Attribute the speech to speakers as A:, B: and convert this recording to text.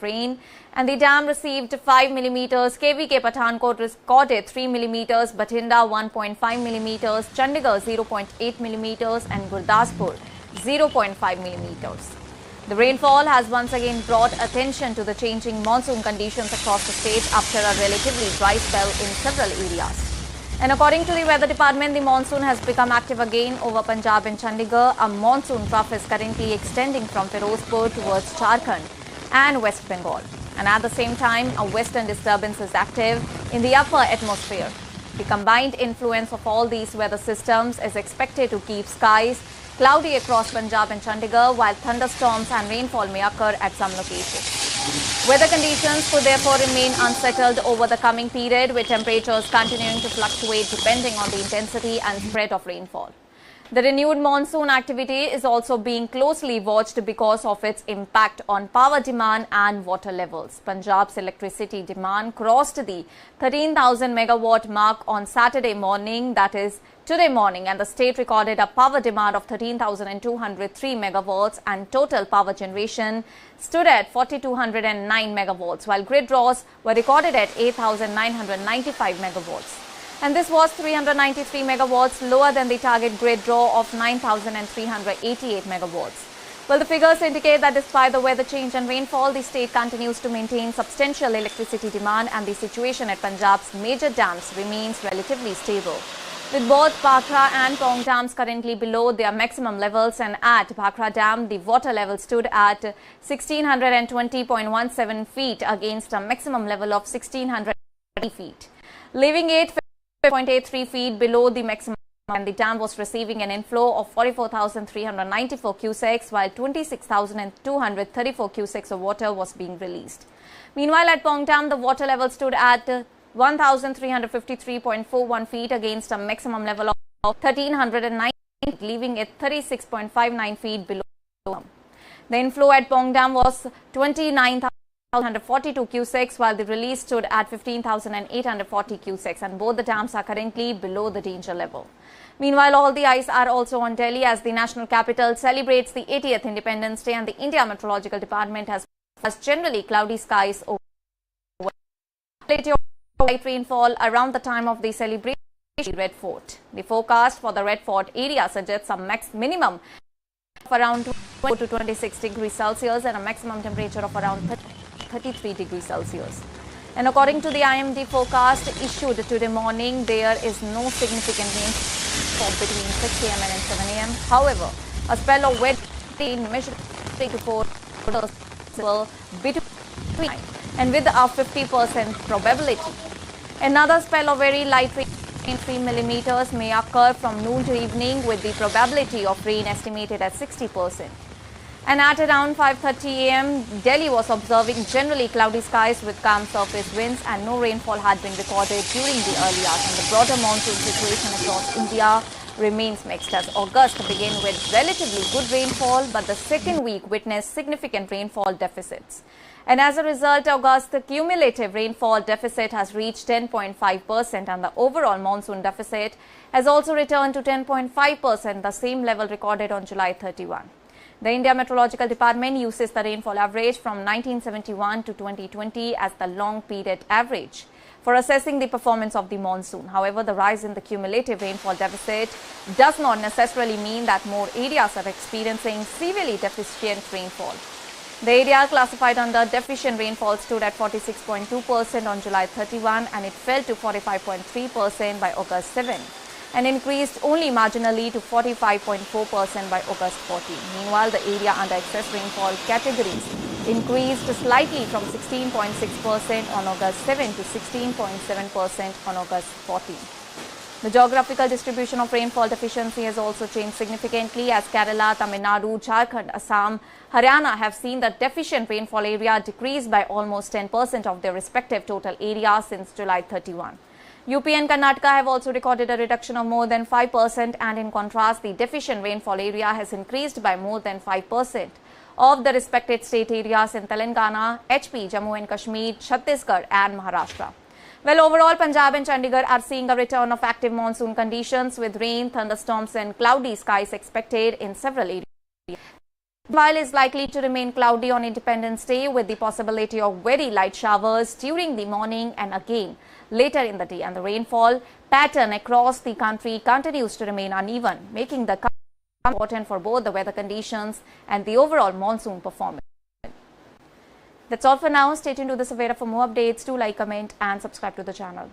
A: of rain, and the dam received 5 millimeters. KVK Pathankot recorded 3 millimeters, Bathinda 1.5 millimeters, Chandigarh 0.8 millimeters, and Gurdaspur 0.5 millimeters. The rainfall has once again brought attention to the changing monsoon conditions across the state after a relatively dry spell in several areas. And according to the Weather Department, the monsoon has become active again over Punjab and Chandigarh. A monsoon trough is currently extending from Firozpur towards Jharkhand and West Bengal. And at the same time, a western disturbance is active in the upper atmosphere. The combined influence of all these weather systems is expected to keep skies cloudy across Punjab and Chandigarh, while thunderstorms and rainfall may occur at some locations. Weather conditions could therefore remain unsettled over the coming period, with temperatures continuing to fluctuate depending on the intensity and spread of rainfall. The renewed monsoon activity is also being closely watched because of its impact on power demand and water levels. Punjab's electricity demand crossed the 13,000 megawatt mark on Saturday morning, that is today morning, and the state recorded a power demand of 13,203 megawatts and total power generation stood at 4,209 megawatts, while grid draws were recorded at 8,995 megawatts. And this was 393 megawatts lower than the target grid draw of 9,388 megawatts. Well, the figures indicate that despite the weather change and rainfall, the state continues to maintain substantial electricity demand, and the situation at Punjab's major dams remains relatively stable, with both Bhakra and Pong dams currently below their maximum levels. And at Bhakra Dam, the water level stood at 1,620.17 feet against a maximum level of 1,630 feet, leaving it 5.83 feet below the maximum, and the dam was receiving an inflow of 44,394 cusecs, while 26,234 cusecs of water was being released. Meanwhile, at Pong Dam, the water level stood at 1,353.41 feet against a maximum level of 1,309 feet, leaving it 36.59 feet below. The inflow at Pong Dam was 29,142 cusecs, while the release stood at 15,840 cusecs, and both the dams are currently below the danger level. Meanwhile, all the eyes are also on Delhi as the national capital celebrates the 80th Independence Day, and the India Meteorological Department has generally cloudy skies over light rainfall around the time of the celebration at Red Fort. The forecast for the Red Fort area suggests a minimum of around 20 to 26 degrees Celsius and a maximum temperature of around 33 degrees Celsius. And according to the IMD forecast issued today morning, there is no significant rainfall between 6 a.m. and 7 a.m. However, a spell of wet rain measured 3 to 4 between and with a 50% probability. Another spell of very light rain, 3 millimeters, may occur from noon to evening, with the probability of rain estimated at 60%. And at around 5:30 a.m., Delhi was observing generally cloudy skies with calm surface winds, and no rainfall had been recorded during the early hours. And the broader monsoon situation across India remains mixed, as August began with relatively good rainfall, but the second week witnessed significant rainfall deficits. And as a result, August's cumulative rainfall deficit has reached 10.5%, and the overall monsoon deficit has also returned to 10.5%, the same level recorded on July 31. The India Meteorological Department uses the rainfall average from 1971 to 2020 as the long period average for assessing the performance of the monsoon. However, the rise in the cumulative rainfall deficit does not necessarily mean that more areas are experiencing severely deficient rainfall. The area classified under deficient rainfall stood at 46.2% on July 31, and it fell to 45.3% by August 7, and increased only marginally to 45.4% by August 14. Meanwhile, the area under excess rainfall categories increased slightly from 16.6% on August 7 to 16.7% on August 14. The geographical distribution of rainfall deficiency has also changed significantly, as Kerala, Tamil Nadu, Jharkhand, Assam, Haryana have seen the deficient rainfall area decrease by almost 10% of their respective total area since July 31. UP and Karnataka have also recorded a reduction of more than 5%, and in contrast, the deficient rainfall area has increased by more than 5% of the respected state areas in Telangana, HP, Jammu and Kashmir, Chhattisgarh and Maharashtra. Well, overall, Punjab and Chandigarh are seeing a return of active monsoon conditions, with rain, thunderstorms and cloudy skies expected in several areas. While is likely to remain cloudy on Independence Day with the possibility of very light showers during the morning and again later in the day, and the rainfall pattern across the country continues to remain uneven, making the important for both the weather conditions and the overall monsoon performance. That's all for now. Stay tuned to the Savera for more updates. Do like, comment and subscribe to the channel.